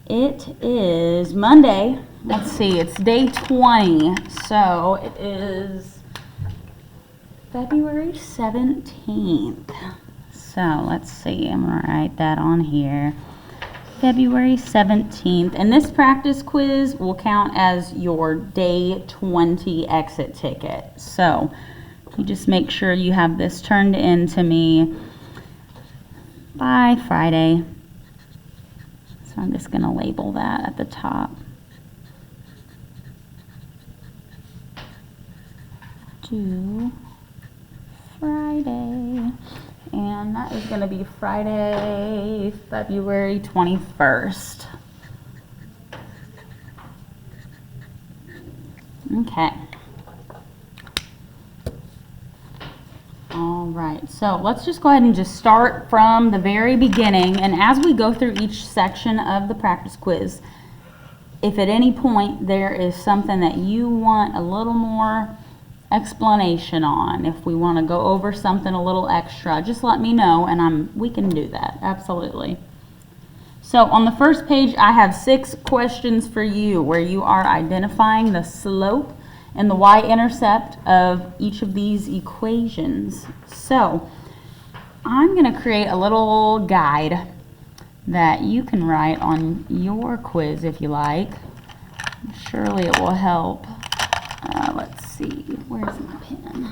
It is Monday. Let's see, it's day 20. So it is February 17th. So let's see, I'm going to write that on here. February 17th. And this practice quiz will count as your day 20 exit ticket. So you just make sure you have this turned in to me by Friday. So I'm just going to label that at the top. To Friday. And that is going to be Friday, February 21st. Okay. All right, so let's just go ahead and just start from the very beginning. And as we go through each section of the practice quiz, if at any point there is something that you want a little more explanation on, if we want to go over something a little extra, just let me know and we can do that, absolutely. So on the first page, I have 6 questions for you where you are identifying the slope and the y-intercept of each of these equations. So I'm going to create a little guide that you can write on your quiz if you like. Surely it will help. Let's see, where's my pen?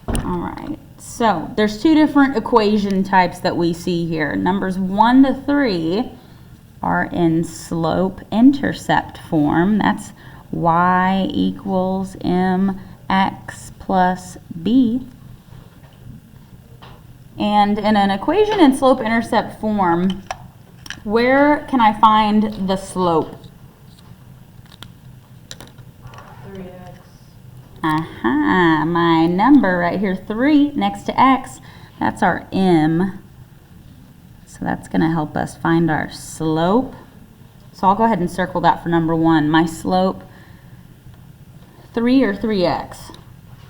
All right, so there's 2 different equation types that we see here. Numbers 1 to 3 are in slope-intercept form. That's y equals mx plus b. And in an equation in slope-intercept form, where can I find the slope? 3x. Aha, my number right here, 3 next to x, that's our m. So that's going to help us find our slope. So I'll go ahead and circle that for number 1. My slope, 3 or 3x?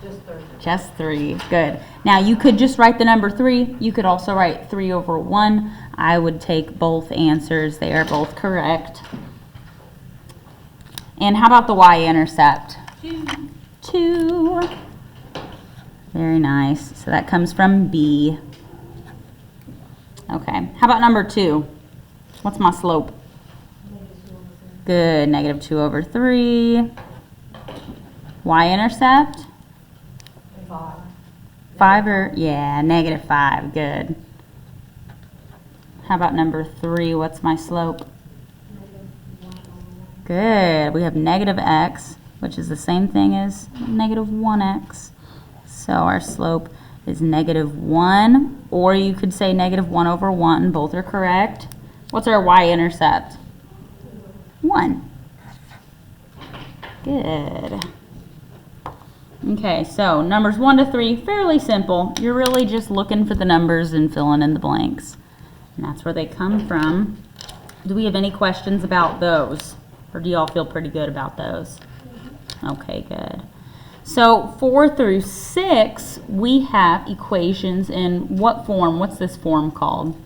Just 3. Just 3. Good. Now you could just write the number 3. You could also write 3 over 1. I would take both answers. They are both correct. And how about the y-intercept? 2. Very nice. So that comes from B. Okay. How about number 2? What's my slope? Good. Negative 2 over 3. Y-intercept? 5. 5 or, yeah, negative 5. Good. How about number 3? What's my slope? Good. We have negative x, which is the same thing as negative 1x. So our slope is negative 1, or you could say negative 1 over 1. Both are correct. What's our y-intercept? 1. Good. Okay, so numbers 1 to 3, fairly simple. You're really just looking for the numbers and filling in the blanks. And that's where they come from. Do we have any questions about those? Or do y'all feel pretty good about those? Okay, good. So 4 through 6, we have equations in what form? What's this form called?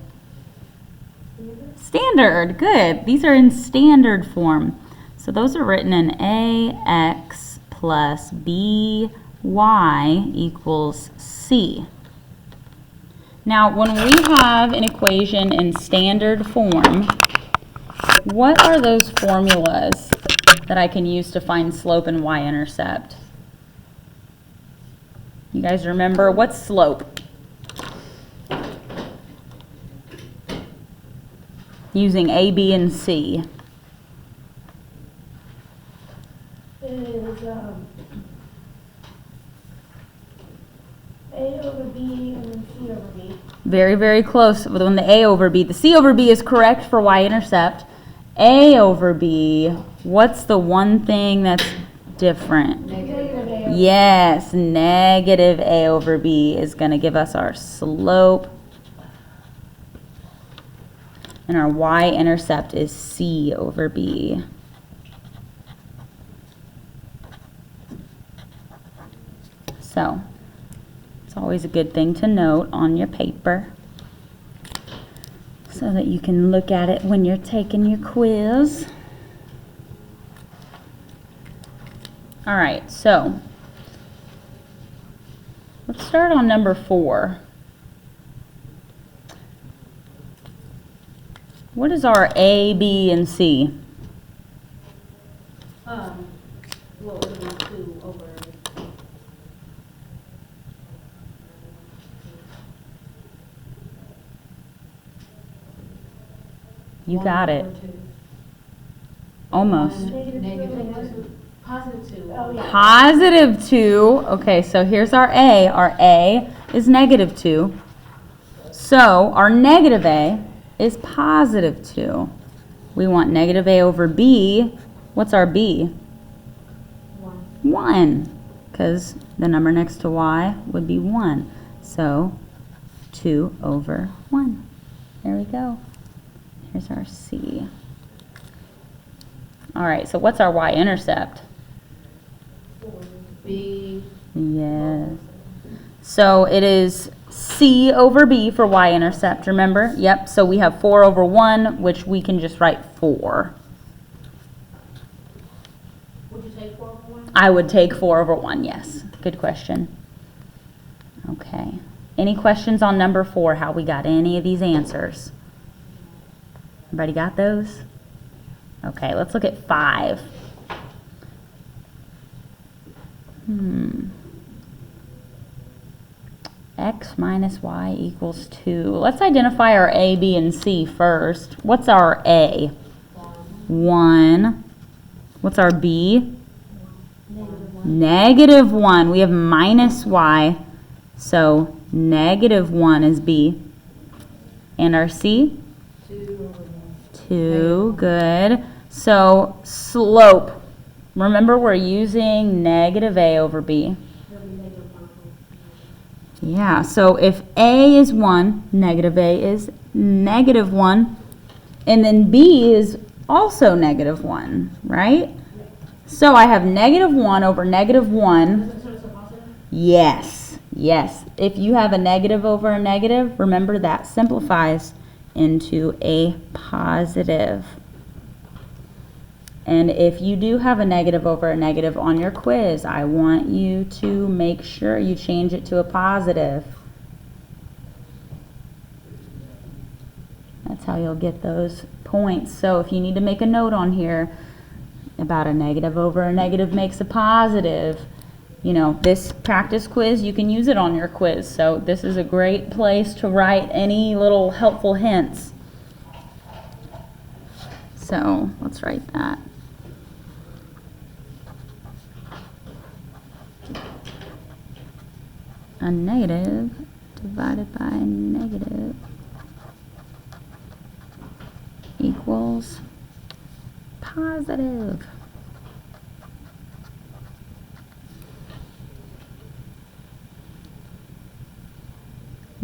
Standard. Good. These are in standard form. So those are written in ax plus by equals c. Now, when we have an equation in standard form, what are those formulas that I can use to find slope and y-intercept? You guys remember, what's slope? Using A, B, and C. Is A over B and then C over B. Very, very close with the A over B. The C over B is correct for y-intercept. A over B, what's the one thing that's different? Negative A. Yes, negative A over B is going to give us our slope. And our y-intercept is C over B. So, it's always a good thing to note on your paper. so that you can look at it when you're taking your quiz. All right, so let's start on number 4. What is our A, B, and C? What would be 2 over? You got it. 2. Almost. Negative 2. Oh, yeah. Positive 2. Okay, so here's our A. Our A is negative 2. So our negative A is positive 2. We want negative A over B. What's our B? 1. Because the number next to Y would be 1. So 2 over 1. There we go. Here's our C. All right, so what's our y-intercept? B. Yes. So it is C over B for y-intercept, remember? Yep, so we have 4 over 1, which we can just write 4. Would you take 4 over 1? I would take 4 over 1, yes. Good question. Okay. Any questions on number 4, how we got any of these answers? Everybody got those? Okay, let's look at 5. X minus y equals 2. Let's identify our A, B, and C first. What's our A? 1. What's our B? Negative 1. We have minus y, so negative 1 is B. And our C? 2. Good. So slope. Remember, we're using negative A over B. Yeah, so if A is 1, negative A is negative 1, and then B is also negative 1, right? So I have negative 1 over negative 1. Yes, yes. If you have a negative over a negative, remember that simplifies into a positive. And if you do have a negative over a negative on your quiz, I want you to make sure you change it to a positive. That's how you'll get those points. So if you need to make a note on here about a negative over a negative makes a positive, you know, this practice quiz, you can use it on your quiz. So this is a great place to write any little helpful hints. So let's write that. A negative divided by a negative equals positive.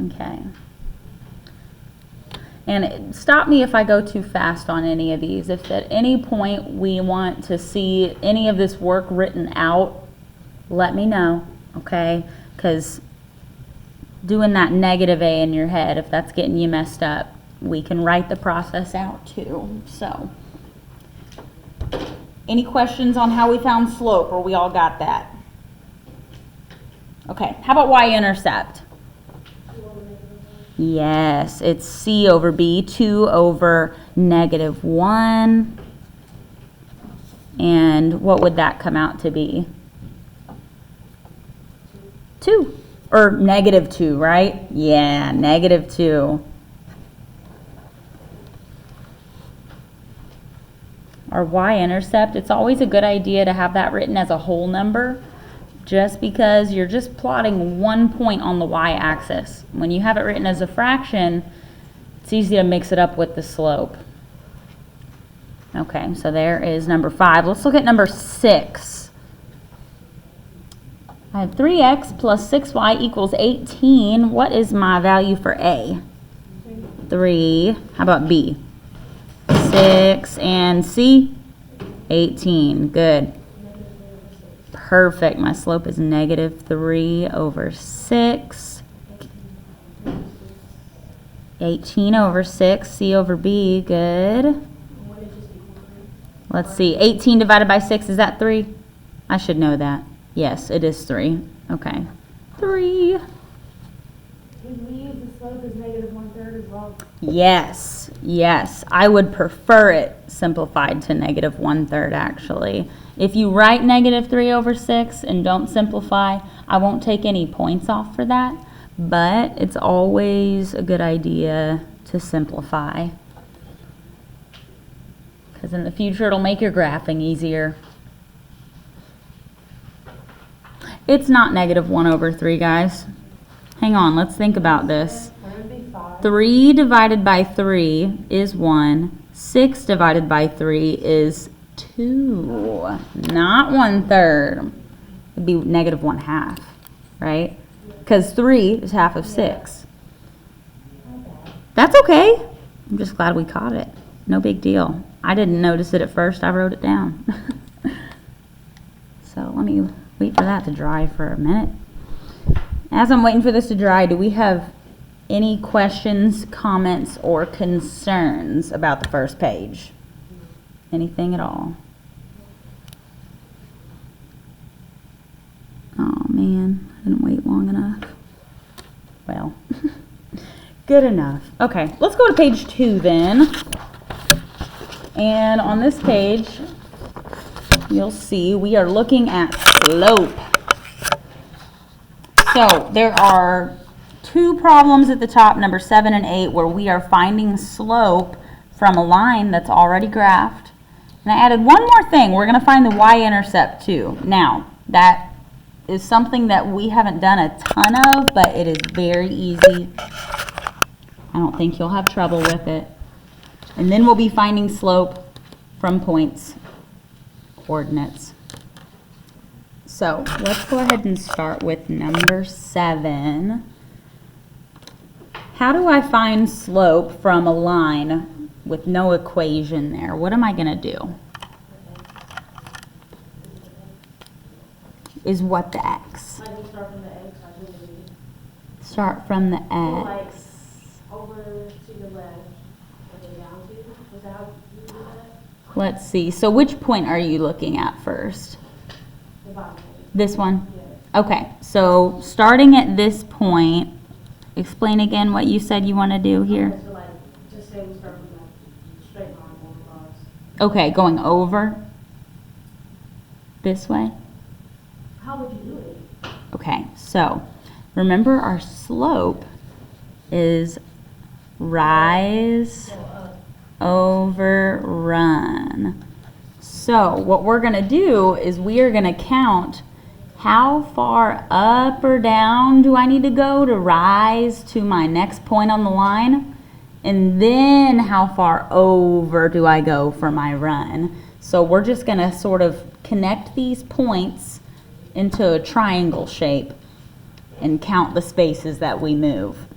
Okay. And stop me if I go too fast on any of these. If at any point we want to see any of this work written out, let me know, okay? Because doing that negative A in your head, if that's getting you messed up, we can write the process out too. So, any questions on how we found slope, or we all got that? Okay, how about y-intercept? Yes, it's C over B, 2 over negative 1. And what would that come out to be? 2. Or negative 2, right? Yeah, negative 2. Our y-intercept, it's always a good idea to have that written as a whole number, just because you're just plotting one point on the y-axis. When you have it written as a fraction, it's easy to mix it up with the slope. Okay, so there is number 5. Let's look at number 6. I have 3x plus 6y equals 18. What is my value for A? 3. How about B? 6. And C? 18. Good. Perfect. My slope is negative 3 over 6. 18 over 6, C over B, good. What is just equal to? Let's see, 18 divided by 6, is that 3? I should know that. Yes, it is 3. Okay. 3. Would we use the slope as negative 1/3 as well? Yes, yes. I would prefer it simplified to negative 1/3 actually. If you write negative 3 over 6 and don't simplify, I won't take any points off for that, but it's always a good idea to simplify. Because in the future it'll make your graphing easier. It's not negative 1 over 3, guys. Hang on, let's think about this. 3 divided by 3 is 1. 6 divided by 3 is 2. Not 1/3. It'd be negative 1/2, right? Because 3 is half of 6. That's okay. I'm just glad we caught it. No big deal. I didn't notice it at first. I wrote it down. So let me wait for that to dry for a minute. As I'm waiting for this to dry, do we have any questions, comments, or concerns about the first page? Anything at all? Oh man, I didn't wait long enough. Well, good enough. Okay, let's go to page 2 then. And on this page, you'll see we are looking at slope. So there are 2 problems at the top, number 7 and 8, where we are finding slope from a line that's already graphed. And I added one more thing. We're going to find the y-intercept too. Now, that is something that we haven't done a ton of, but it is very easy. I don't think you'll have trouble with it. And then we'll be finding slope from points, coordinates. So let's go ahead and start with number 7. How do I find slope from a line with no equation there? What am I going to do? Is what the x? Like we start from the x, like what do we Start from the like x. over to the left, and then down to? Is that how you do that? Let's see. So which point are you looking at first? The bottom. This one? Yeah. Okay. So starting at this point, explain again what you said you want to do here. Okay, so like, just say we start from the straight line going across. Okay, going over this way. How would you do it? Okay, so remember our slope is rise Go up. over run. So what we're going to do is we are going to count how far up or down do I need to go to rise to my next point on the line, and then how far over do I go for my run. So we're just going to sort of connect these points into a triangle shape and count the spaces that we move.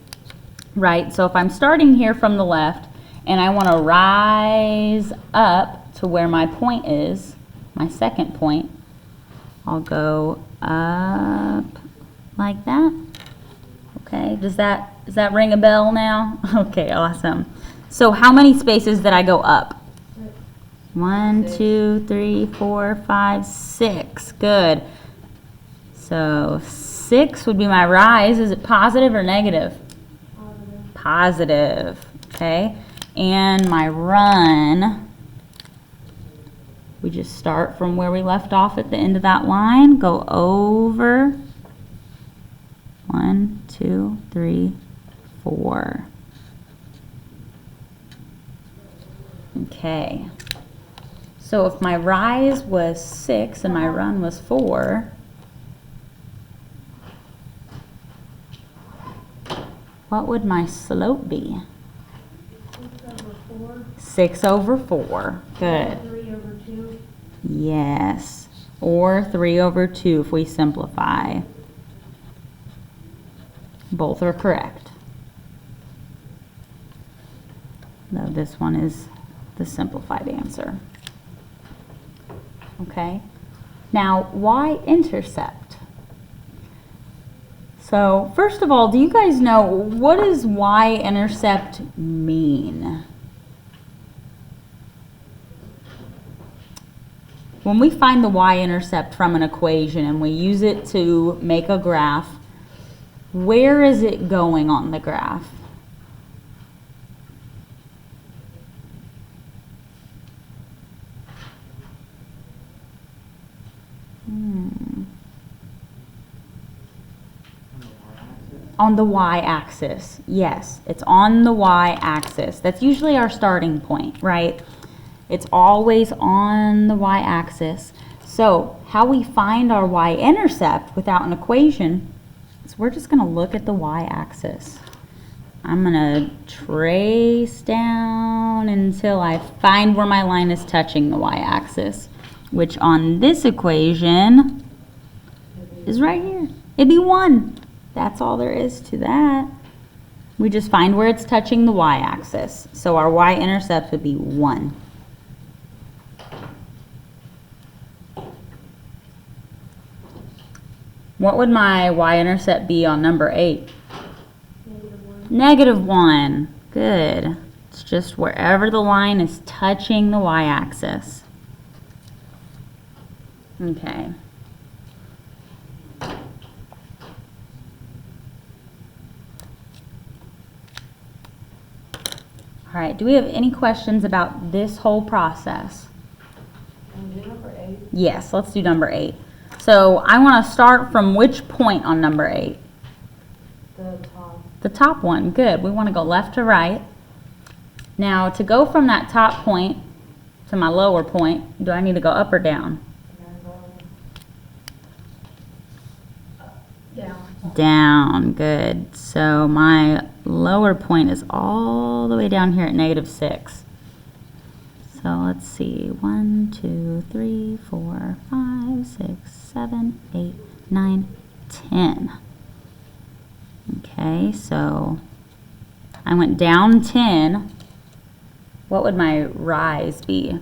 Right, so if I'm starting here from the left and I want to rise up to where my point is, my second point, I'll go up like that. Okay, does that ring a bell now? Okay, awesome. So how many spaces did I go up? 1, 2, 3, 4, 5, 6. Good. So 6 would be my rise. Is it positive or negative? Positive. Okay. And my run, we just start from where we left off at the end of that line, go over 1, 2, 3, 4. Okay. So if my rise was 6 and my run was 4, what would my slope be? 6 over 4. Good. 3 over 2. Yes. Or 3 over 2 if we simplify. Both are correct. Though this one is the simplified answer. Okay. Now, y-intercept. So first of all, do you guys know, what does y-intercept mean? When we find the y-intercept from an equation and we use it to make a graph, where is it going on the graph? On the y-axis, yes, it's on the y-axis. That's usually our starting point, right? It's always on the y-axis. So how we find our y-intercept without an equation is we're just going to look at the y-axis. I'm going to trace down until I find where my line is touching the y-axis, which on this equation is right here. It'd be 1. That's all there is to that. We just find where it's touching the y-axis. So our y-intercept would be 1. What would my y-intercept be on number 8? -1. -1. Good. It's just wherever the line is touching the y-axis. Okay. All right, do we have any questions about this whole process? Number 8. Yes, let's do number 8. So I want to start from which point on number 8? The top. The top one. Good. We want to go left to right. Now, to go from that top point to my lower point, do I need to go up or down? Down. Down. Good. So my lower point is all the way down here at -6. So let's see. 1, 2, 3, 4, 5, 6, 7, 8, 9, 10. Okay, so I went down 10. What would my rise be?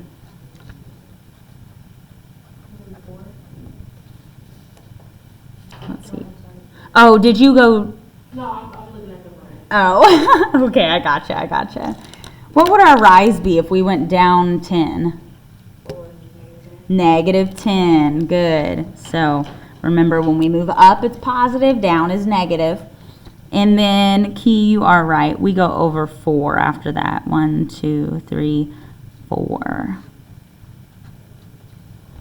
Let's see. Oh, did you go? No, I'm looking at the right. Oh, okay, I gotcha. What would our rise be if we went down 10? -10, good. So remember, when we move up, it's positive, down is negative. And then, Key, you are right. We go over 4 after that. 1, 2, 3, 4.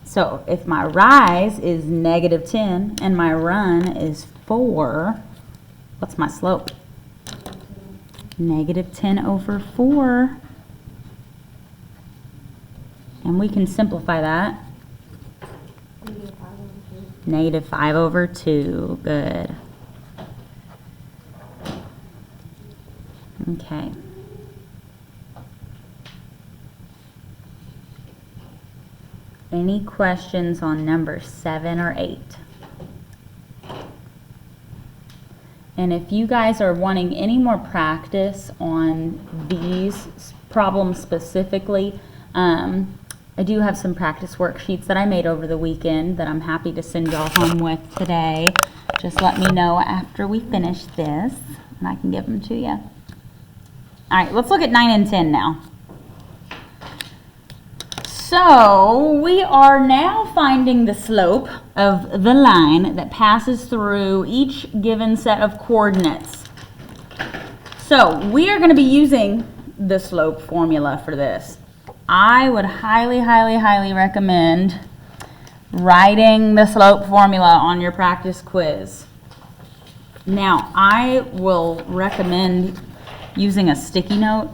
So if my rise is -10 and my run is 4, what's my slope? -10 over 4. And we can simplify that. -5 over 2. Good. Okay. Any questions on number 7 or 8? And if you guys are wanting any more practice on these problems specifically, I do have some practice worksheets that I made over the weekend that I'm happy to send y'all home with today. Just let me know after we finish this, and I can give them to you. All right, let's look at 9 and 10 now. So we are now finding the slope of the line that passes through each given set of coordinates. So we are going to be using the slope formula for this. I would highly recommend writing the slope formula on your practice quiz. Now, I will recommend using a sticky note.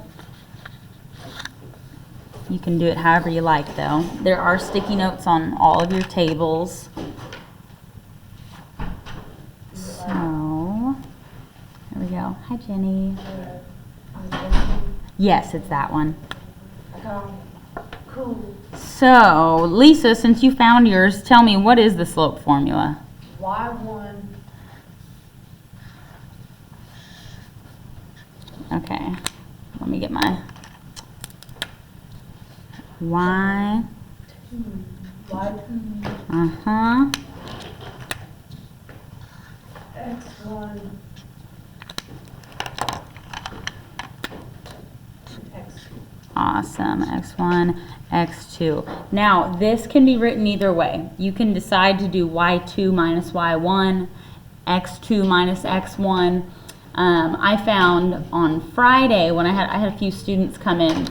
You can do it however you like, though. There are sticky notes on all of your tables. So, here we go. Hi, Jenny. Yes, it's that one. Cool. So, Lisa, since you found yours, tell me, what is the slope formula? Y1. Okay, let me get my Y. Y2. Uh-huh. X1. X1, X2. Awesome, x1, x2. Now, this can be written either way. You can decide to do y2 minus y1, x2 minus x1. I found on Friday when I had a few students come in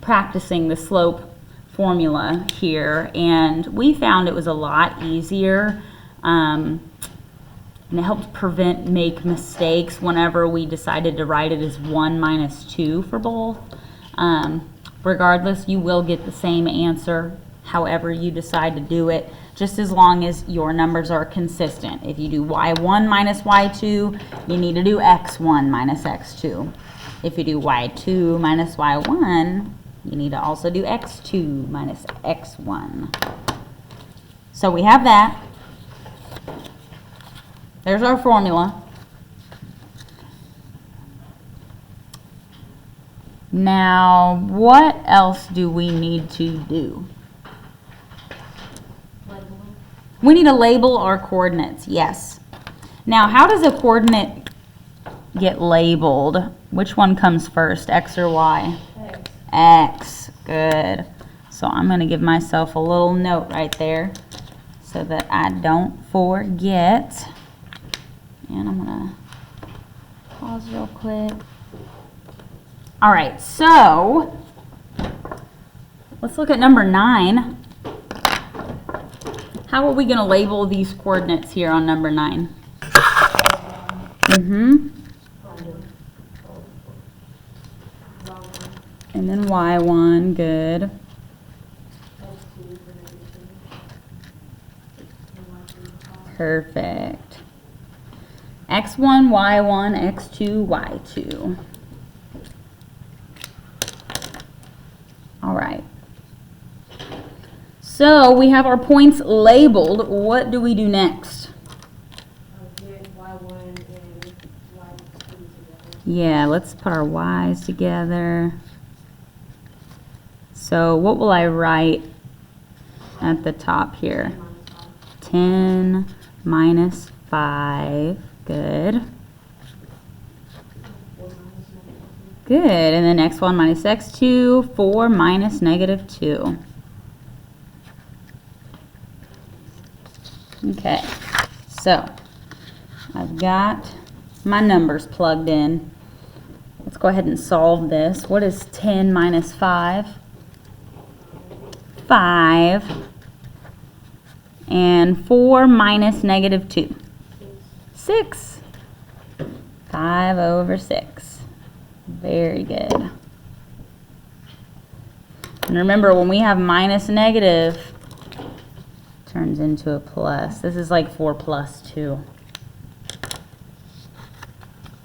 practicing the slope formula here, and we found it was a lot easier, and it helped make mistakes whenever we decided to write it as 1 minus 2 for both. Regardless, you will get the same answer however you decide to do it, just as long as your numbers are consistent. If you do y1 minus y2, you need to do x1 minus x2. If you do y2 minus y1, you need to also do x2 minus x1. So we have that. There's our formula. Now, what else do we need to do? We need to label our coordinates, yes. Now, how does a coordinate get labeled? Which one comes first, x or y? X. X, good. So I'm going to give myself a little note right there so that I don't forget. And I'm going to pause real quick. All right, so let's look at number 9. How are we going to label these coordinates here on number 9? And then y1, good. Perfect. x1, y1, x2, y2. All right. So we have our points labeled. What do we do next? Get Y1 and Y2 together. Yeah, let's put our y's together. So what will I write at the top here? 10 minus 5. Good. Good. And then x1 minus x2, 4 minus negative 2. Okay, so I've got my numbers plugged in. Let's go ahead and solve this. What is 10 minus 5? 5. And 4 minus negative 2? 6. 5 over 6. Very good. And remember, when we have minus negative, turns into a plus. This is like 4 plus 2.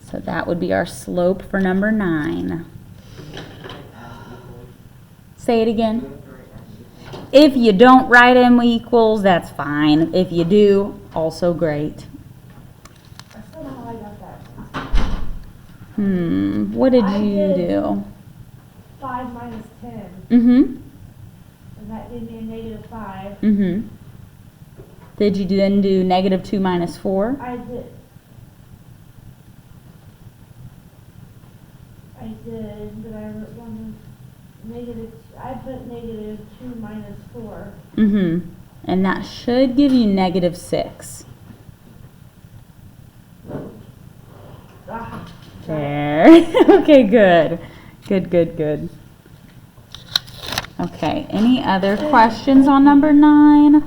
So that would be our slope for number 9. Say it again. If you don't write them equals, that's fine. If you do, also great. I still don't know how I got that. What did I you did. do? 5 minus 10. And that gave me a negative 5. Did you then do negative 2 minus 4? I did. But I wrote down negative. I put negative 2 minus 4. And that should give you negative 6. Ah, There. Okay, good. Good. Okay, any other questions on number 9?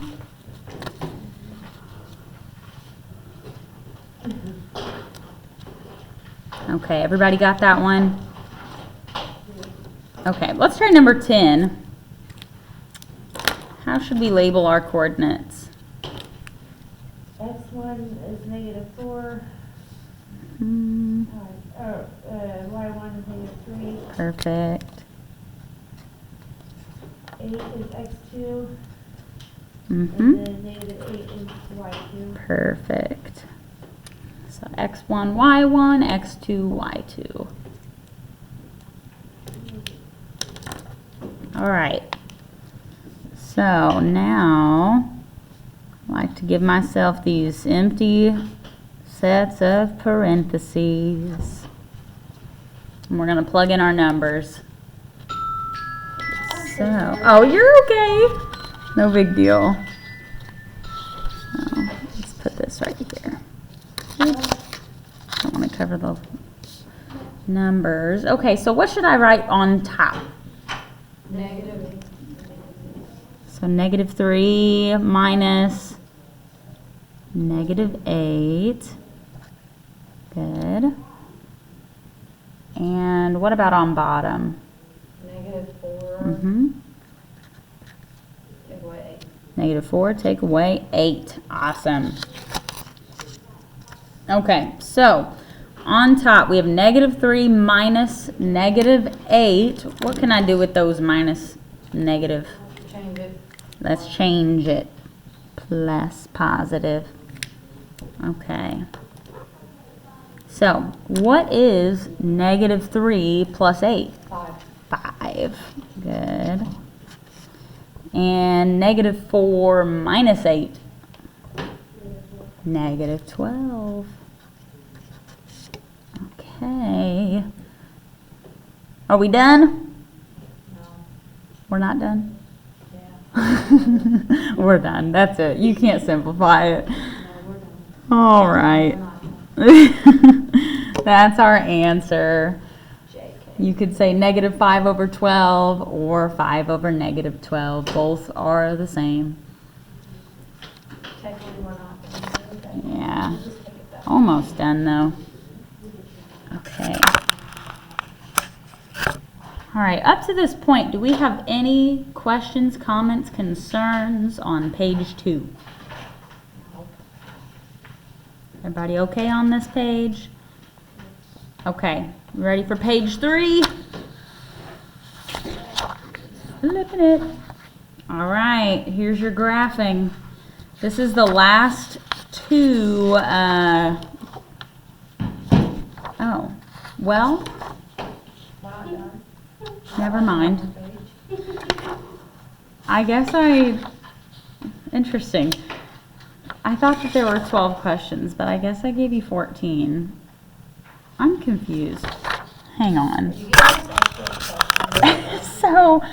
Okay, everybody got that one? Okay, let's try number 10. How should we label our coordinates? X1 is negative 4. Y1 is negative 3. Perfect. 8 is X2. Mm-hmm. And then negative 8 is Y2. Perfect. So x1, y1, x2, y2. All right. So now I like to give myself these empty sets of parentheses. And we're going to plug in our numbers. So, oh, you're okay. No big deal. Oh, let's put this right here. I don't want to cover the numbers. Okay, so what should I write on top? Negative. So -3 minus -8. Good. And what about on bottom? -4. Mm-hmm. Take away 8. -4, take away 8. Awesome. Okay, so on top we have -3 minus -8. What can I do with those minus negative? Change it. Let's change it. Plus positive. Okay. So, what is -3 plus 8? 5. 5. Good. And -4 minus 8? -12. Okay. Are we done? No. We're not done? Yeah. We're done. That's it. You can't simplify it. No, we're done. All right. We're not done. That's our answer. JK. You could say -5 over 12 or 5 over -12. Both are the same. Technically, we're not done. Okay. Yeah. Just take it back. Almost done though. Okay. All right, up to this point, do we have any questions, comments, concerns on page 2? Everybody okay on this page? Okay, ready for page 3? Flipping it. All right, here's your graphing. This is the last two, oh, well, Not done. never mind. Page. I guess interesting. I thought that there were 12 questions, but I guess I gave you 14. I'm confused. Hang on. You get this extra question. So,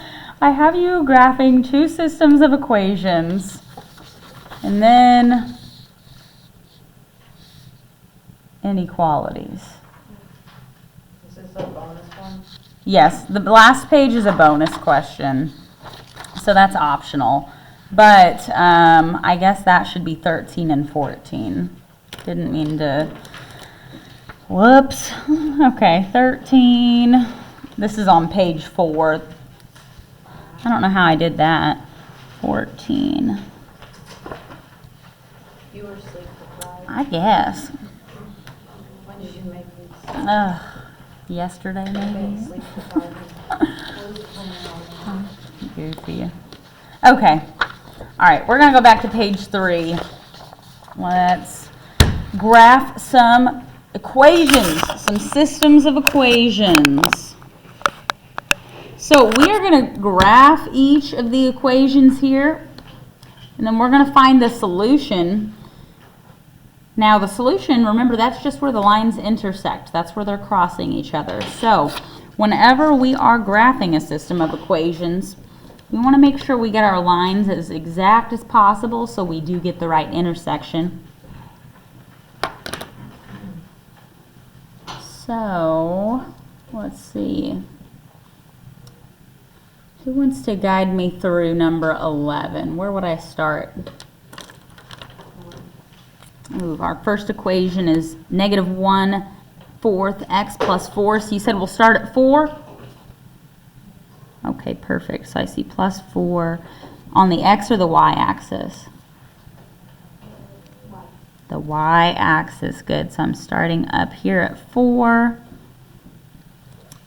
I have you graphing two systems of equations, and then inequalities. Is this a bonus one? Yes, the last page is a bonus question, so that's optional. But I guess that should be 13 and 14. Didn't mean to, whoops. Okay, 13. This is on page 4. I don't know how I did that. 14. You were asleep deprived. I guess. When did you make these? Yesterday Okay, maybe. sleep deprived. What was the plan on? Goofy. Okay. All right, we're going to go back to page 3. Let's graph some equations, some systems of equations. So we are going to graph each of the equations here, and then we're going to find the solution. Now the solution, remember, that's just where the lines intersect. That's where they're crossing each other. So whenever we are graphing a system of equations, we want to make sure we get our lines as exact as possible so we do get the right intersection. So, let's see. Who wants to guide me through number 11? Where would I start? Ooh, our first equation is -1/4 x plus 4. So you said we'll start at 4? Okay, perfect. So I see plus 4 on the x or the y-axis? The y-axis, good. So I'm starting up here at 4.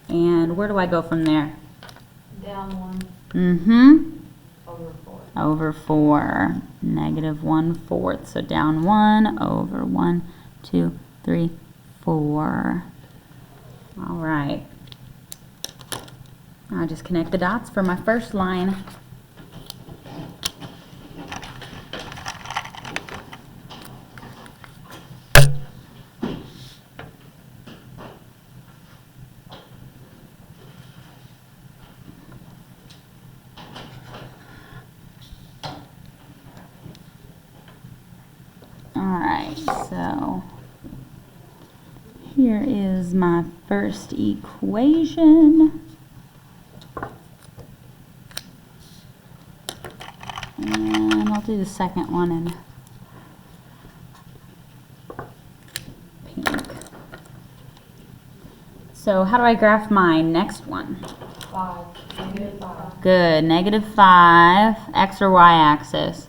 And where do I go from there? Down 1 Mm-hmm. over 4. Over 4. -1/4. So down 1 over 1, 2, 3, 4. All right. I'll just connect the dots for my first line. right, so here is my first equation. And I'll do the second one in pink. So how do I graph my next one? 5. -5. Good, -5, x or y axis?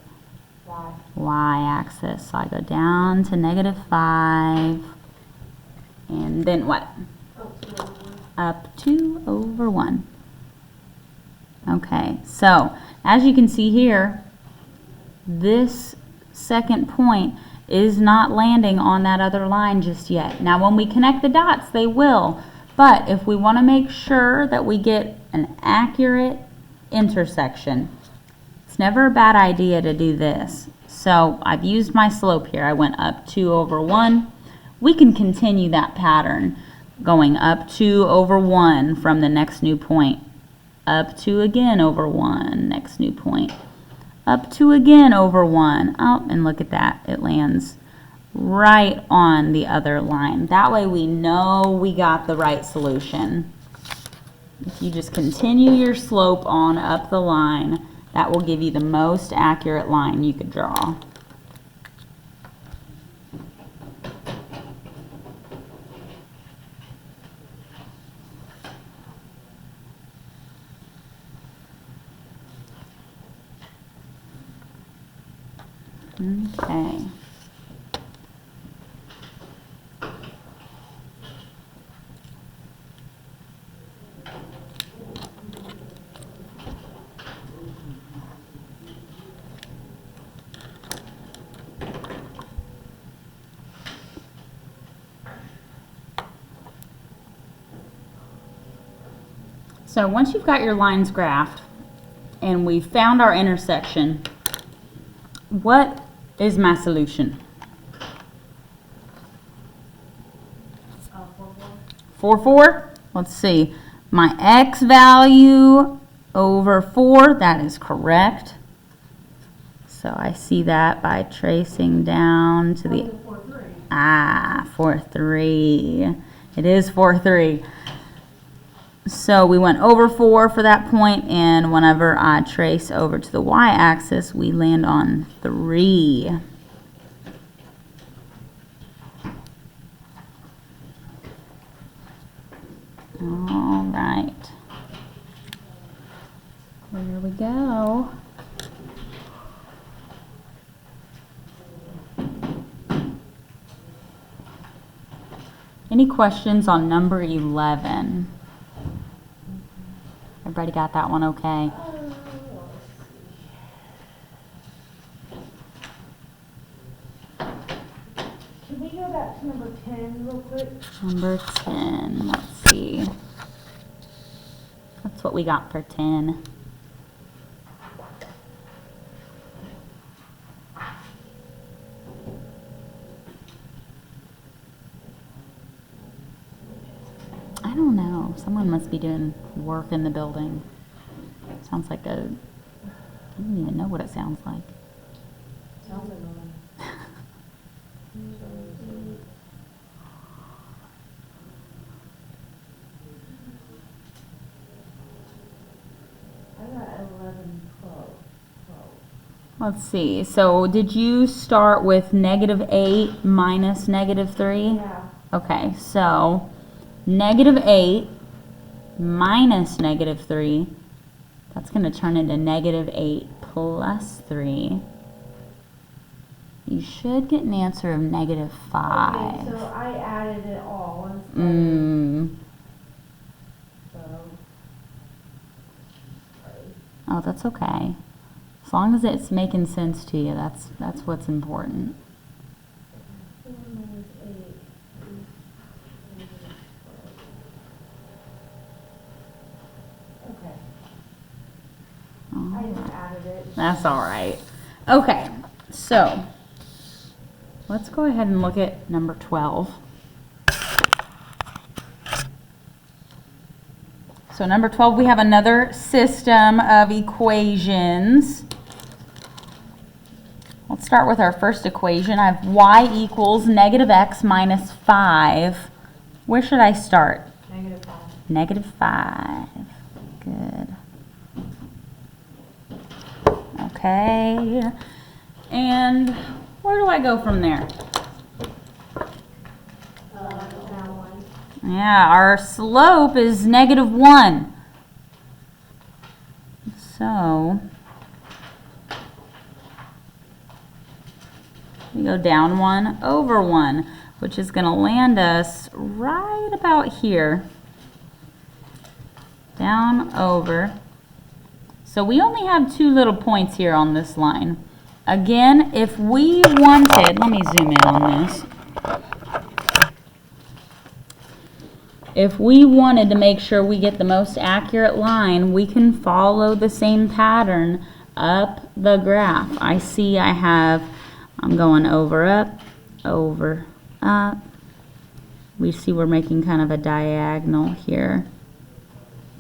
Y. Y axis. So I go down to -5, and then what? Up 2 over 1. Okay, so as you can see here, this second point is not landing on that other line just yet. Now when we connect the dots, they will. But if we want to make sure that we get an accurate intersection, it's never a bad idea to do this. So I've used my slope here. I went up 2 over 1. We can continue that pattern, going up 2 over 1 from the next new point. Up 2 again over 1, next new point. Up 2 again over 1. Oh, and look at that. It lands right on the other line. That way we know we got the right solution. If you just continue your slope on up the line, that will give you the most accurate line you could draw. Okay. So once you've got your lines graphed and we've found our intersection, what is my solution? 4, 4? Let's see. My x value over 4, that is correct. So I see that by tracing down to the... 4, 3. It is 4, 3. So we went over 4 for that point, and whenever I trace over to the y-axis, we land on 3. All right. There we go. Any questions on number 11? Everybody got that one okay? Can we go back to number 10 real quick? Number 10, let's see. That's what we got for 10. I don't know. Someone must be doing work in the building. Sounds like a... I don't even know what it sounds like. Sounds annoying. I got 11, 12. Let's see. So did you start with -8 minus -3? Yeah. Okay, so -8 minus -3, that's going to turn into -8 plus 3. You should get an answer of -5. Okay, so I added it all instead. Oh, that's okay. As long as it's making sense to you, that's what's important. 4 minus 8. Okay. I just added it. That's all right. Okay, so let's go ahead and look at number 12. So number 12, we have another system of equations. Let's start with our first equation. I have y equals negative x minus 5. Where should I start? -5. Negative 5. Good. Okay. And where do I go from there? Down 1. Yeah, our slope is negative 1. So we go down 1 over 1, which is going to land us right about here. Down over. So we only have 2 little points here on this line. Again, if we wanted, let me zoom in on this. If we wanted to make sure we get the most accurate line, we can follow the same pattern up the graph. I see I'm going over, up, over, up. We see we're making kind of a diagonal here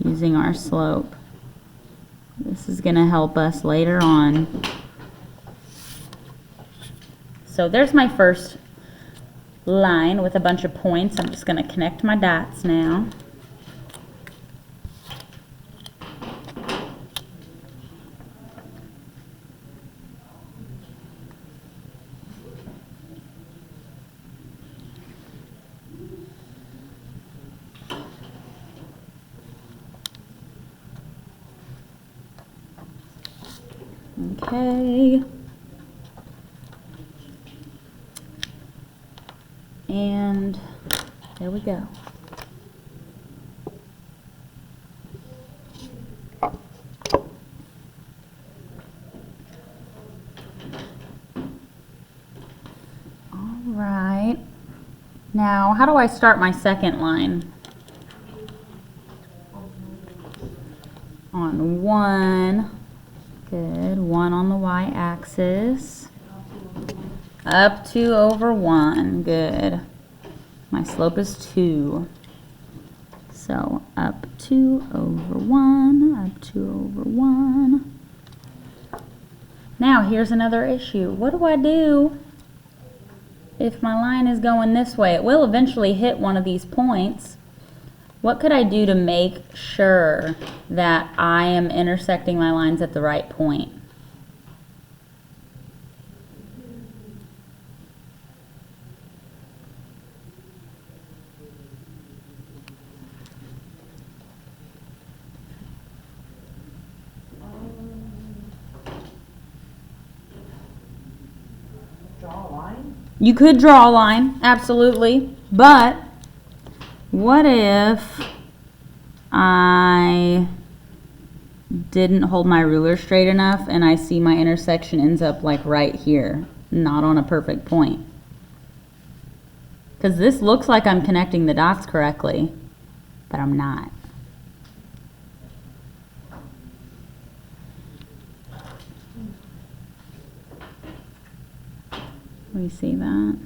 using our slope. This is going to help us later on. So there's my first line with a bunch of points. I'm just going to connect my dots now. Okay. And there we go. All right. Now, how do I start my second line? On 1. Good. 1 on the y-axis. Up 2 over 1. Good. My slope is 2. So up 2 over 1, up 2 over 1. Now here's another issue. What do I do if my line is going this way? It will eventually hit one of these points. What could I do to make sure that I am intersecting my lines at the right point? Draw a line? You could draw a line, absolutely, but what if I didn't hold my ruler straight enough and I see my intersection ends up like right here, not on a perfect point? Because this looks like I'm connecting the dots correctly, but I'm not. We see that?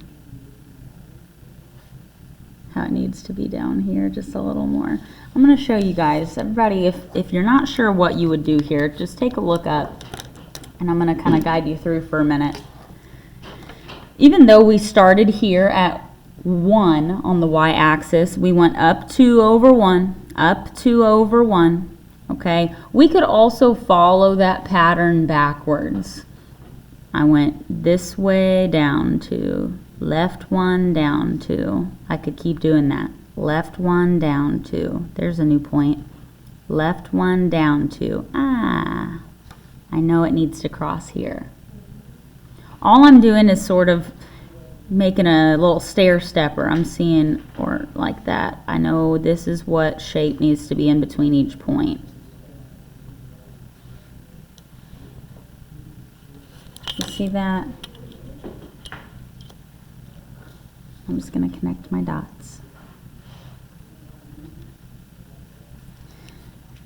How it needs to be down here just a little more. I'm going to show you guys. Everybody, if you're not sure what you would do here, just take a look up and I'm going to kind of guide you through for a minute. Even though we started here at 1 on the y-axis, we went up 2 over 1, up 2 over 1, okay? We could also follow that pattern backwards. I went this way, down 2, left 1, down 2. I could keep doing that. Left 1, down 2. There's a new point. Left 1, down 2. Ah, I know it needs to cross here. All I'm doing is sort of making a little stair stepper. I'm seeing, or like that. I know this is what shape needs to be in between each point. You see that? I'm just going to connect my dots.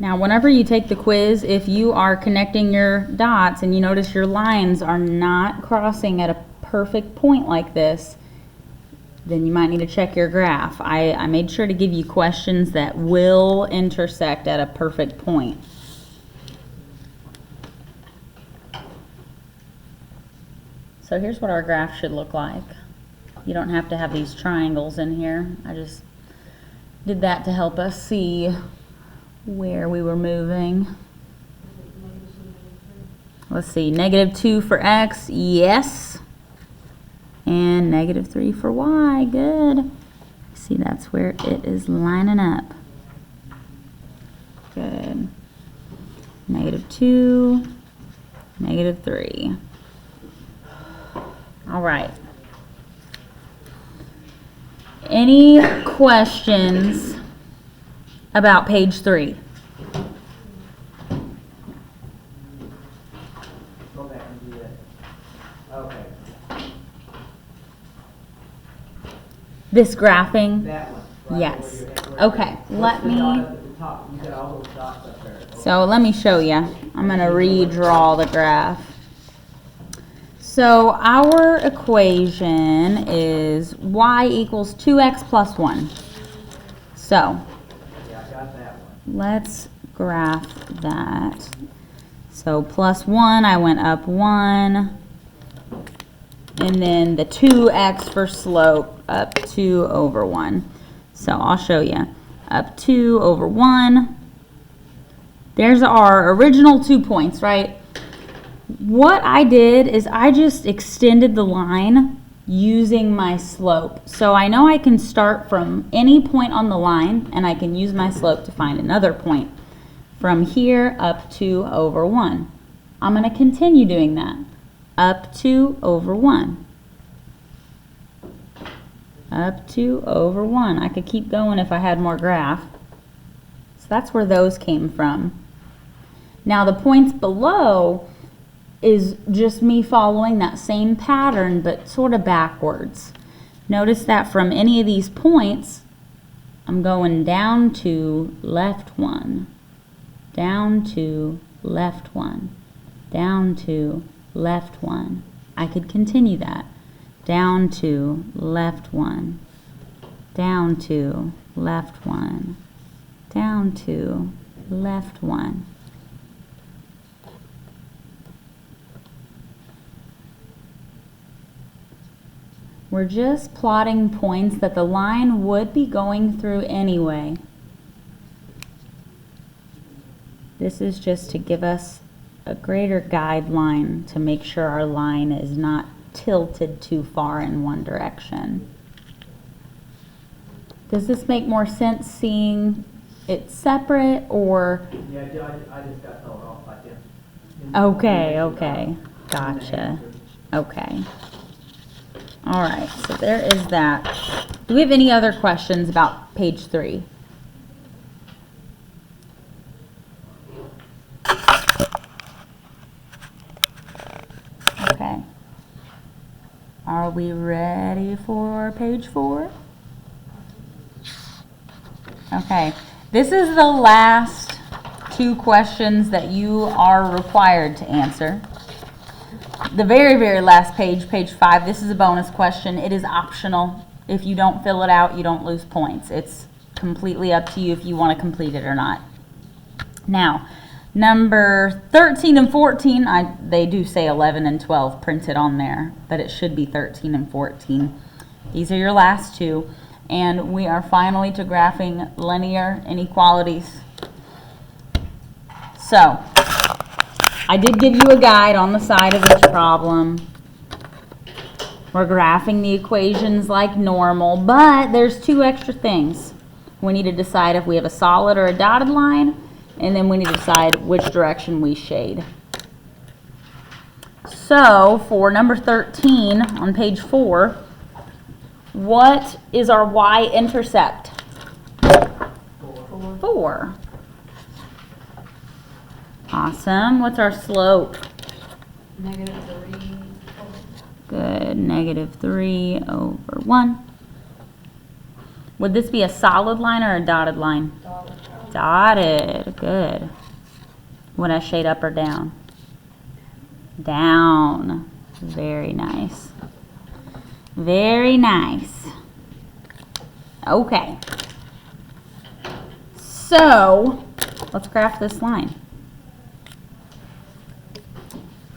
Now, whenever you take the quiz, if you are connecting your dots and you notice your lines are not crossing at a perfect point like this, then you might need to check your graph. I made sure to give you questions that will intersect at a perfect point. So here's what our graph should look like. You don't have to have these triangles in here. I just did that to help us see where we were moving. Let's see, -2 for x, yes. And -3 for y, good. See, that's where it is lining up. Good. -2, -3. All right. Any questions about page 3? Go back and do that. Okay, This graphing? that one. Right Yes. where you're- Okay, What's let the me, dot up at the top? You got all those dots up there. so let me show you. I'm going to redraw the graph. So our equation is y equals 2x plus 1. So Yeah, I got that one. let's graph that. So plus 1, I went up 1. And then the 2x for slope, up 2 over 1. So I'll show you. Up 2 over 1. There's our original 2 points, right? What I did is I just extended the line using my slope. So I know I can start from any point on the line, and I can use my slope to find another point. From here up 2 over 1. I'm going to continue doing that. Up 2 over 1. Up 2 over 1. I could keep going if I had more graph. So that's where those came from. Now the points below is just me following that same pattern, but sort of backwards. Notice that from any of these points, I'm going down to left 1, down to left 1, down to left 1. I could continue that. Down to left 1, down to left 1, down to left 1. We're just plotting points that the line would be going through anyway. This is just to give us a greater guideline to make sure our line is not tilted too far in one direction. Does this make more sense seeing it separate or? Yeah, I just got thrown off by them. Okay, gotcha. Okay. All right, so there is that. Do we have any other questions about page 3? Okay. Are we ready for page 4? Okay. This is the last 2 questions that you are required to answer. The very, very last page, page 5, this is a bonus question. It is optional. If you don't fill it out, you don't lose points. It's completely up to you if you want to complete it or not. Now, number 13 and 14, they do say 11 and 12 printed on there, but it should be 13 and 14. These are your last 2. And we are finally to graphing linear inequalities. So, I did give you a guide on the side of each problem. We're graphing the equations like normal, but there's 2 extra things. We need to decide if we have a solid or a dotted line, and then we need to decide which direction we shade. So, for number 13 on page 4, what is our y-intercept? 4. Awesome. What's our slope? -3. Good. -3 over 1. Would this be a solid line or a dotted line? Dotted. Good. Would I shade up or down? Down. Very nice. Very nice. Okay. So, let's graph this line.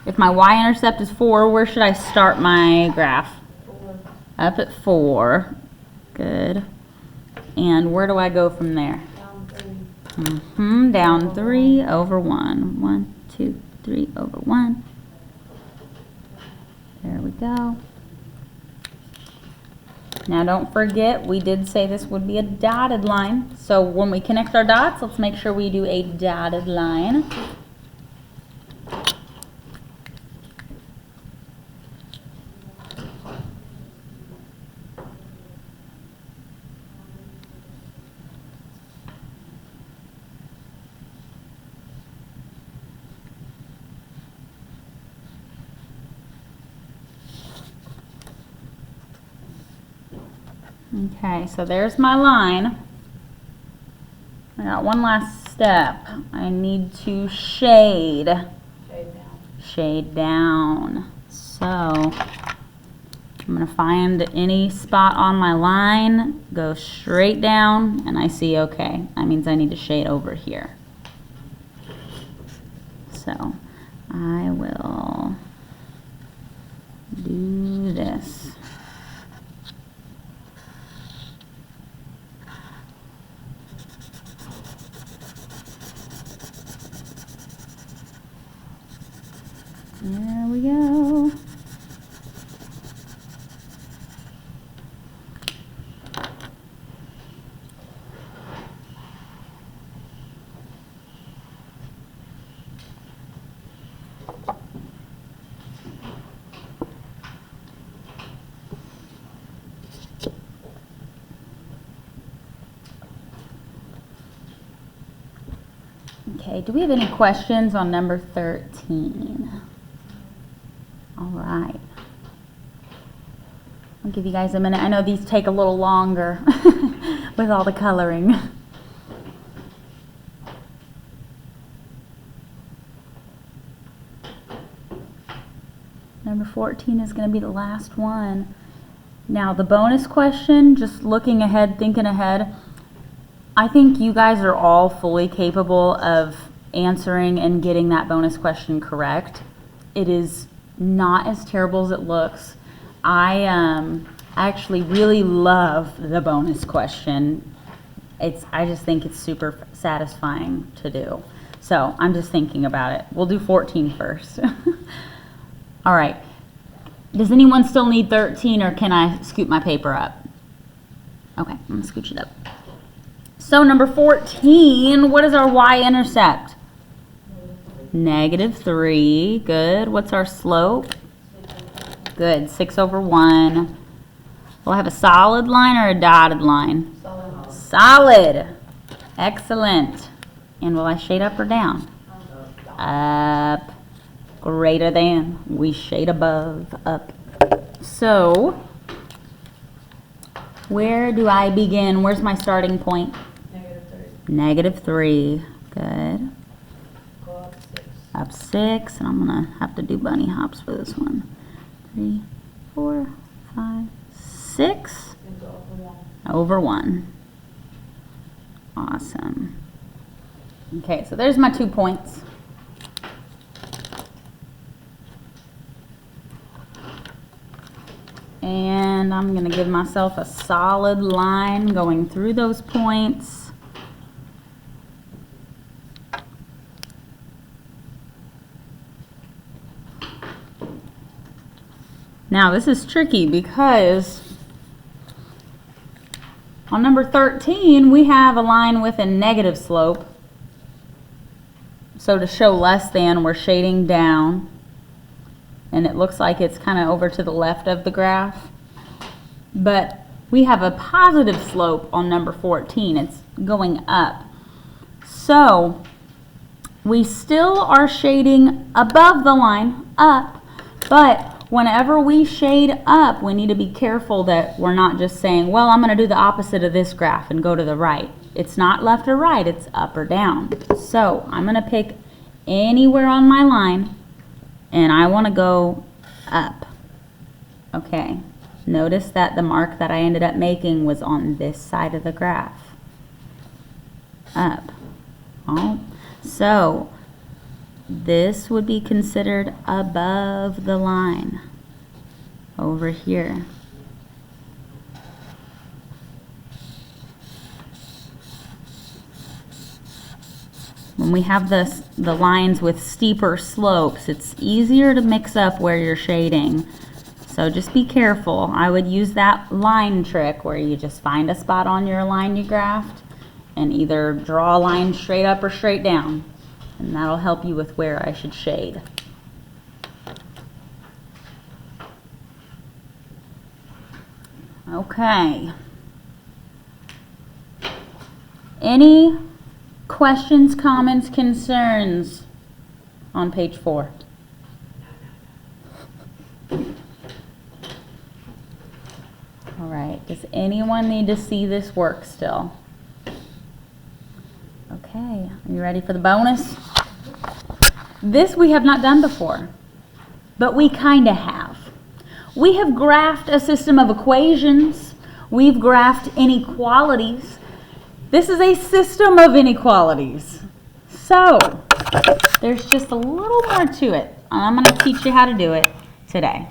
If my y-intercept is 4, where should I start my graph? 4. Up at 4. Good. And where do I go from there? Down 3. Down 3 over 1. 1, 2, 3 over 1. There we go. Now don't forget, we did say this would be a dotted line. So when we connect our dots, let's make sure we do a dotted line. Okay, so there's my line. I got one last step. I need to shade. Shade down. Shade down. So I'm going to find any spot on my line, go straight down, and I see okay. That means I need to shade over here. So I will do this. There we go. Okay, do we have any questions on number 13? All right. I'll give you guys a minute. I know these take a little longer with all the coloring. Number 14 is going to be the last one. Now the bonus question, just looking ahead, thinking ahead, I think you guys are all fully capable of answering and getting that bonus question correct. It is not as terrible as it looks. I actually really love the bonus question. I just think it's super satisfying to do. So I'm just thinking about it. We'll do 14 first. All right. Does anyone still need 13, or can I scoot my paper up? Okay, I'm gonna scooch it up. So number 14, what is our y-intercept? -3, good. What's our slope? Good, 6 over 1. Will I have a solid line or a dotted line? Solid. Solid. Excellent. And will I shade up or down? Up. Greater than. We shade above, up. So, where do I begin? Where's my starting point? -3. -3. Good. Go up 6. Up 6, and I'm gonna have to do bunny hops for this one. 3, 4, 5, 6 And go over 1. over 1. Awesome. Okay, so there's my 2 points. And I'm gonna give myself a solid line going through those points. Now this is tricky because on number 13 we have a line with a negative slope. So to show less than, we're shading down, and it looks like it's kind of over to the left of the graph. But we have a positive slope on number 14. It's going up. So we still are shading above the line, up, but whenever we shade up, we need to be careful that we're not just saying, well, I'm going to do the opposite of this graph and go to the right. It's not left or right, it's up or down. So I'm going to pick anywhere on my line, and I want to go up. Okay, notice that the mark that I ended up making was on this side of the graph. Up. Oh, so This would be considered above the line over here. When we have the lines with steeper slopes, it's easier to mix up where you're shading. So just be careful. I would use that line trick where you just find a spot on your line you graphed and either draw a line straight up or straight down. And that'll help you with where I should shade. Okay. Any questions, comments, concerns on page 4? All right, does anyone need to see this work still? Okay, are you ready for the bonus? This we have not done before, but we kind of have. We have graphed a system of equations. We've graphed inequalities. This is a system of inequalities. So, there's just a little more to it. I'm going to teach you how to do it today.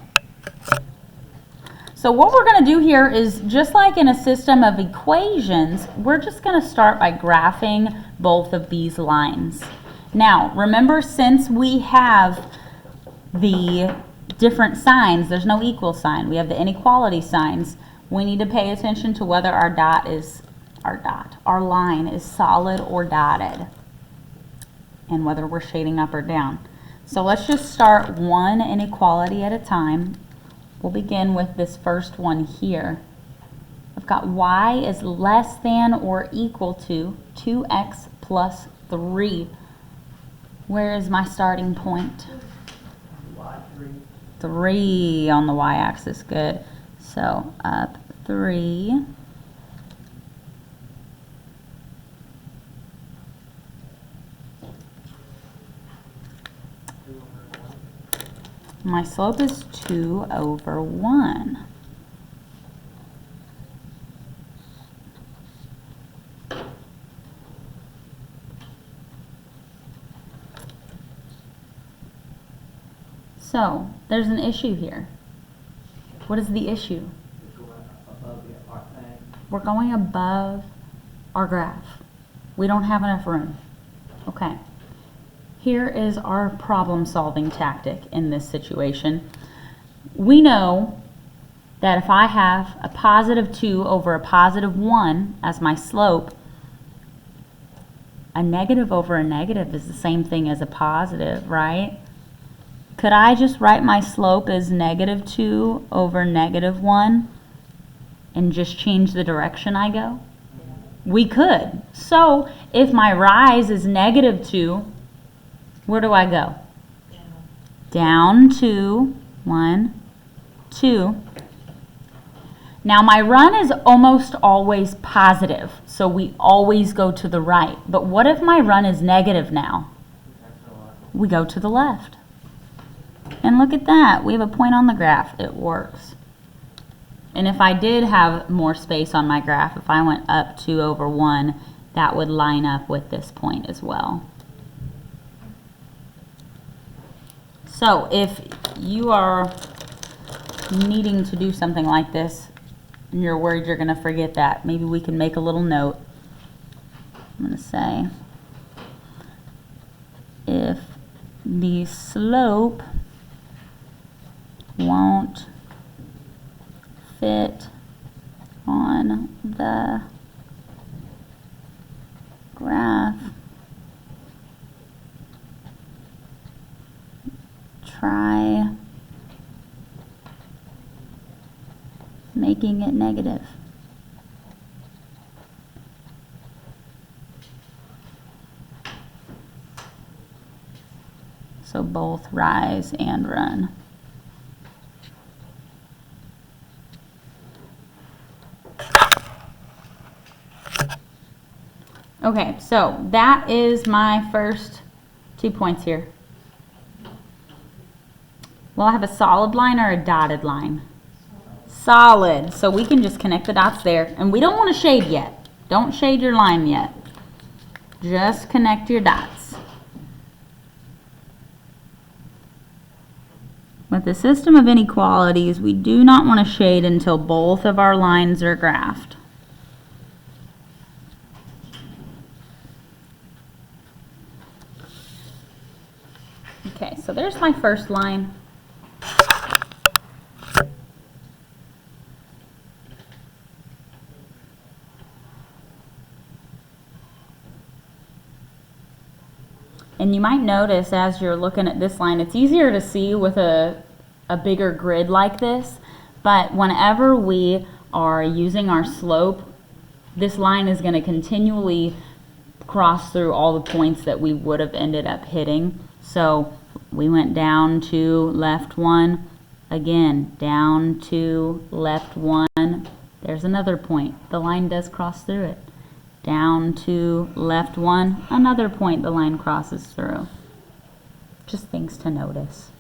So what we're going to do here is, just like in a system of equations, we're just going to start by graphing both of these lines. Now, remember, since we have the different signs, there's no equal sign. We have the inequality signs. We need to pay attention to whether our line is solid or dotted, and whether we're shading up or down. So let's just start one inequality at a time. We'll begin with this first one here. I've got y is less than or equal to 2x plus 3. Where is my starting point? 3 on the y-axis, good. So up 3. My slope is 2 over 1. So, there's an issue here. What is the issue? We're going above our graph. We don't have enough room. Okay. Here is our problem-solving tactic in this situation. We know that if I have a positive 2 over a positive 1 as my slope, a negative over a negative is the same thing as a positive, right? Could I just write my slope as negative 2 over negative 1 and just change the direction I go? We could. So if my rise is negative 2, where do I go? Down 2, 1, 2. Now my run is almost always positive, so we always go to the right. But what if my run is negative now? We go to the left. And look at that, we have a point on the graph. It works. And if I did have more space on my graph, if I went up 2 over 1, that would line up with this point as well. So if you are needing to do something like this and you're worried you're going to forget that, maybe we can make a little note. I'm going to say, if the slope won't fit on the graph, try making it negative. So both rise and run. Okay, so that is my first 2 points here. Will I have a solid line or a dotted line? Solid. So we can just connect the dots there. And we don't want to shade yet. Don't shade your line yet. Just connect your dots. With the system of inequalities, we do not want to shade until both of our lines are graphed. Okay, so there's my first line. And you might notice as you're looking at this line, it's easier to see with a bigger grid like this, but whenever we are using our slope, this line is going to continually cross through all the points that we would have ended up hitting. So we went down to left 1, again, down to left 1. There's another point. The line does cross through it. Down to left 1, another point the line crosses through. Just things to notice.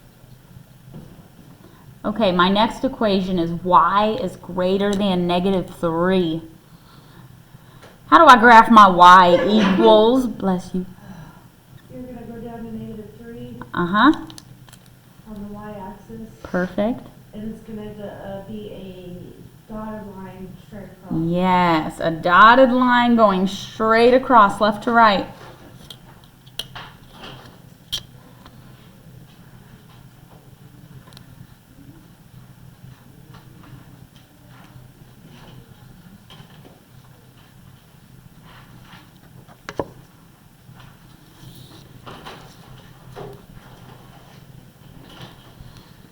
Okay, my next equation is y is greater than -3. How do I graph my y equals, bless you? You're gonna go down to -3 Uh-huh, on the y-axis, perfect. and it's gonna be a dotted line straight across. Yes, a dotted line going straight across left to right.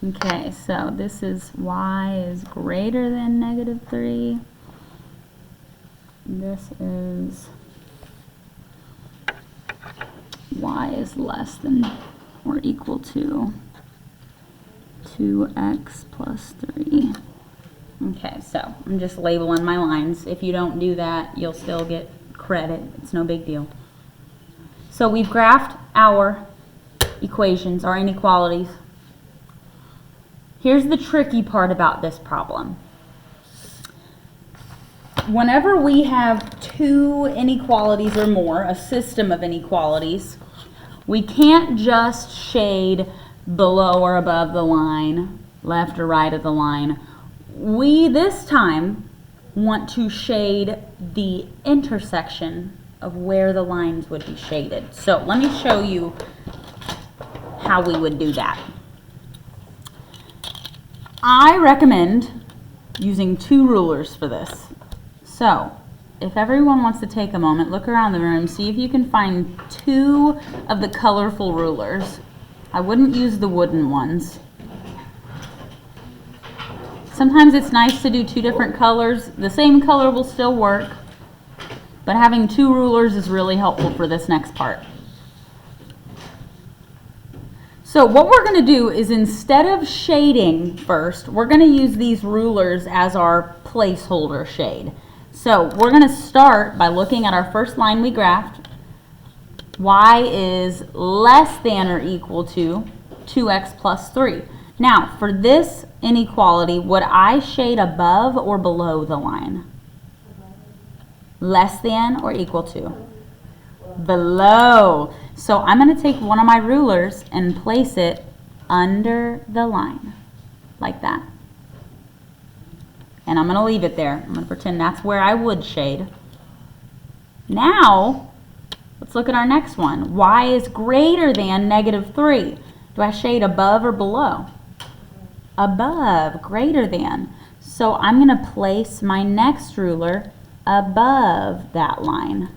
Okay, so this is y is greater than -3. This is y is less than or equal to 2x plus 3. Okay, so I'm just labeling my lines. If you don't do that, you'll still get credit. It's no big deal. So we've graphed our equations, our inequalities. Here's the tricky part about this problem. Whenever we have two inequalities or more, a system of inequalities, we can't just shade below or above the line, left or right of the line. We, this time, want to shade the intersection of where the lines would be shaded. So let me show you how we would do that. I recommend using 2 rulers for this. So, if everyone wants to take a moment, look around the room, see if you can find 2 of the colorful rulers. I wouldn't use the wooden ones. Sometimes it's nice to do 2 different colors. The same color will still work, but having 2 rulers is really helpful for this next part. So what we're going to do is, instead of shading first, we're going to use these rulers as our placeholder shade. So we're going to start by looking at our first line we graphed. Y is less than or equal to 2x plus 3. Now, for this inequality, would I shade above or below the line? Less than or equal to? Below. So I'm going to take one of my rulers and place it under the line, like that. And I'm going to leave it there. I'm going to pretend that's where I would shade. Now, let's look at our next one. Y is greater than -3. Do I shade above or below? Above, greater than. So I'm going to place my next ruler above that line.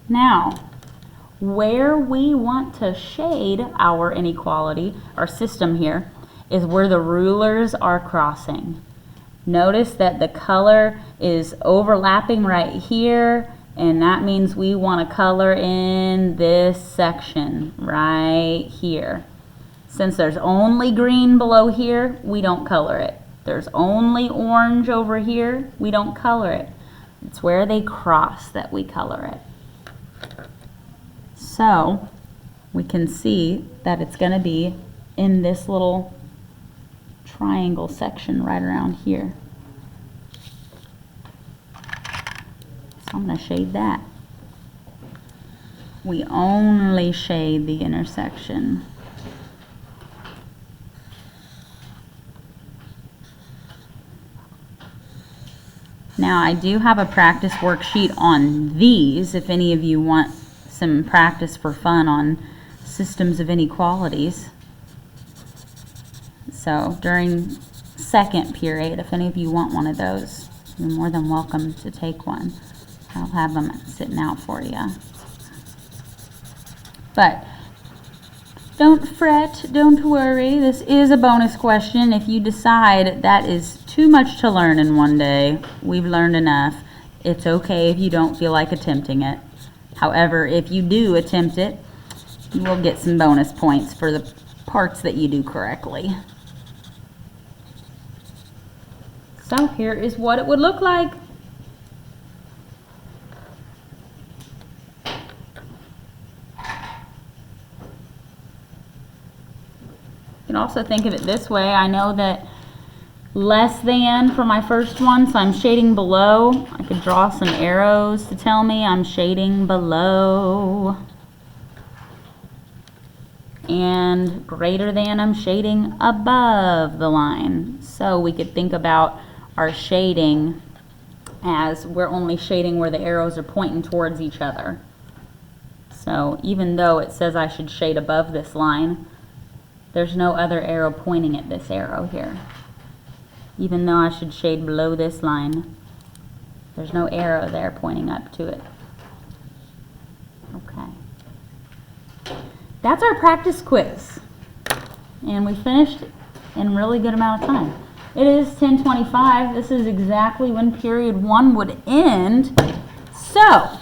Now, where we want to shade our inequality, our system here, is where the rulers are crossing. Notice that the color is overlapping right here, and that means we want to color in this section right here. Since there's only green below here, we don't color it. There's only orange over here, we don't color it. It's where they cross that we color it. So we can see that it's going to be in this little triangle section right around here. So I'm going to shade that. We only shade the intersection. Now, I do have a practice worksheet on these if any of you want some practice for fun on systems of inequalities. So during second period, if any of you want one of those, you're more than welcome to take one. I'll have them sitting out for you. But don't fret, don't worry. This is a bonus question. If you decide that is too much to learn in one day, we've learned enough, it's okay if you don't feel like attempting it. However, if you do attempt it, you will get some bonus points for the parts that you do correctly. So here is what it would look like. You can also think of it this way. I know that less than for my first one, so I'm shading below. I could draw some arrows to tell me I'm shading below. And greater than, I'm shading above the line. So we could think about our shading as we're only shading where the arrows are pointing towards each other. So even though it says I should shade above this line, there's no other arrow pointing at this arrow here. Even though I should shade below this line, there's no arrow there pointing up to it. Okay. That's our practice quiz. And we finished in a really good amount of time. It is 10:25. This is exactly when period 1 would end. So,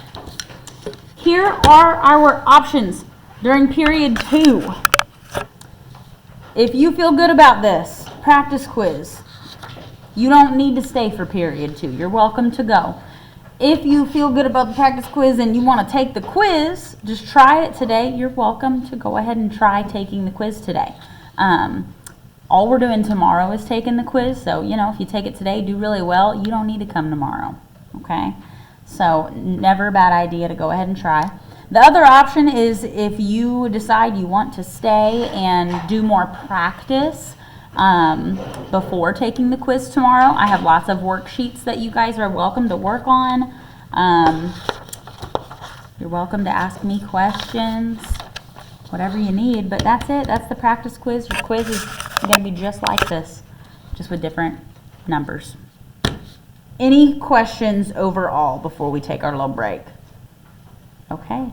here are our options during period 2. If you feel good about this practice quiz, you don't need to stay for period 2. You're welcome to go. If you feel good about the practice quiz and you want to take the quiz, just try it today. You're welcome to go ahead and try taking the quiz today. All we're doing tomorrow is taking the quiz, so you know, if you take it today, do really well, you don't need to come tomorrow, okay? So never a bad idea to go ahead and try. The other option is if you decide you want to stay and do more practice before taking the quiz tomorrow. I have lots of worksheets that you guys are welcome to work on. You're welcome to ask me questions, whatever you need, but that's it. That's the practice quiz. Your quiz is going to be just like this, just with different numbers. Any questions overall before we take our little break? Okay.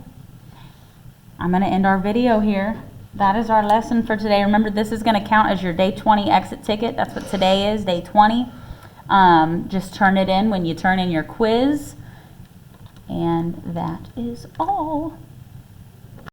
I'm going to end our video here. That is our lesson for today. Remember, this is going to count as your day 20 exit ticket. That's what today is, day 20. Just turn it in when you turn in your quiz. And that is all.